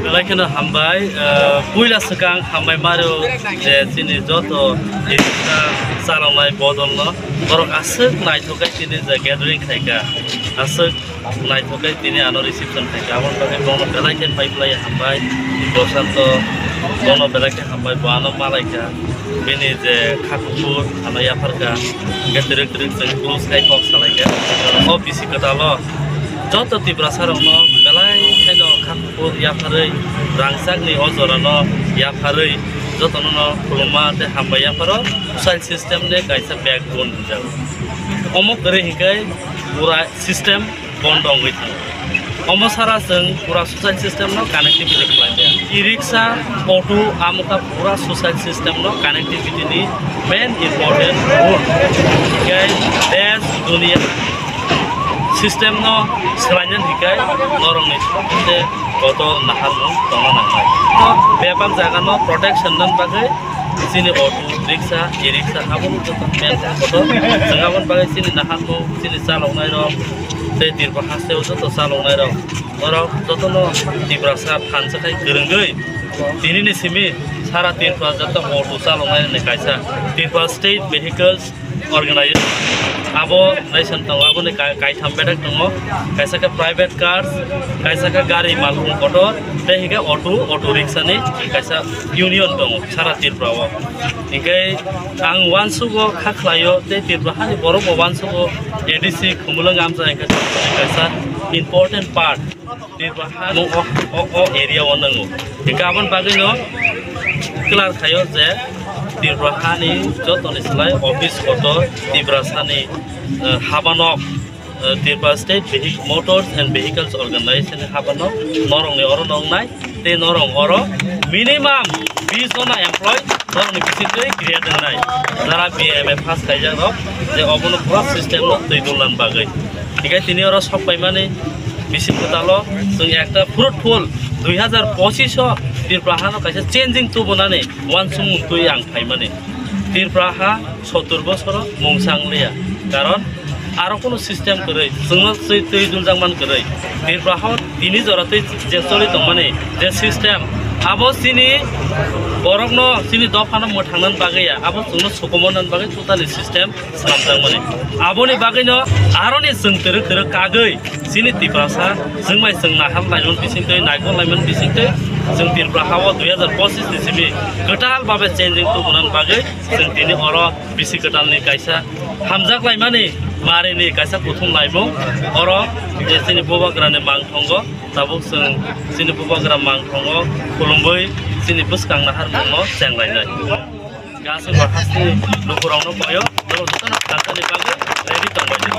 Belakangnya hambai, puila sekarang hambai maru je sini joto kita salamai bodol no, orang asik naik tu kai sini je gathering kaika, asik naik tu kai sini anu reception kaika, awak pakai bono belakang pipeline hambai, dosan tu bono belakang hambai bono malaika, ini je kakupur, anu ya perka, gathering close kai box malaika, oh bisi kata lo. Joto ti brasar ono belai kaino kakupur ya parai rangsak ni ojor ono ya parai joto ono kuluma te hamba ya paro social system ne kaisa backbone jang omo kare hikai pura system bondong itu omo sara seng pura social system no connectivity kelanja e-rickshaw auto amuka pura social system no connectivity ni main important role hikai des dunia sistem no selain hikai norong ni te kotor nahar no tono nahar no bepam jaga no protection dan bagai sini auto rickshaw e-rickshaw abun joto men kotor jangan bagai sini nahar no sini salong nai ro te tirpa haste joto salong nai ro oro joto no tibrasa phansa kai gerenggai tini ni simi sara tirpa joto auto salong nai ne kaisa tirpa state vehicles organization abo nation tong abo ne kai tham bedak tong kaisa ka private cars kaisa ka gari malum kotor te higa auto rickshaw ni kaisa union tong sara tirprawo ingai ang wansugo khaklayo te tirpra hani borok wansugo adc khumulang amsa kaisa important part tirpra no o area wonango inga abon bagai no klar khayo je tirprahani jotoni selai office kotor tibrasani habanok tirpa state motors and vehicles organization habanok norong ni oro nong nai te norong oro minimum 20 jona employee norong ni bisitoi create nai dara bma pass kaija ro je obono pura system no teidulan bagai dikai tini oro sab paimani bisit kotalo sung ekta fruitful 2025 tirprahano kaisa changing tu bonane wansum tui ang paimani tirpraha 70 bosoro mungsang leya karon aro kono system korei sungno tei dunjang man korei tirpraha tini jora tei je choli tongmani je system abo sini borokno sini dofano mothangnan bagaiya abo sungno sokomonan bagai totally system salamjang mani aboni bagaino aroni sung teruk kagai sini tiprasa sungmai sung naham laimon bisingtei naikon laimon bisingtei जों tirprahawo 2025 ni simi ketal babe changing tu bunan bagai जों tini oro bisi ketal ni kaisa hamjak laimani mari ni kaisa kuthum laimo oro je sini bobagra ni mangthongo tabuk जों sini bobagra mangthongo kulumbai sini buskang nahar mongo chenglai gasi bahasni lukurangno payo jotona kantani bagai ready tongbai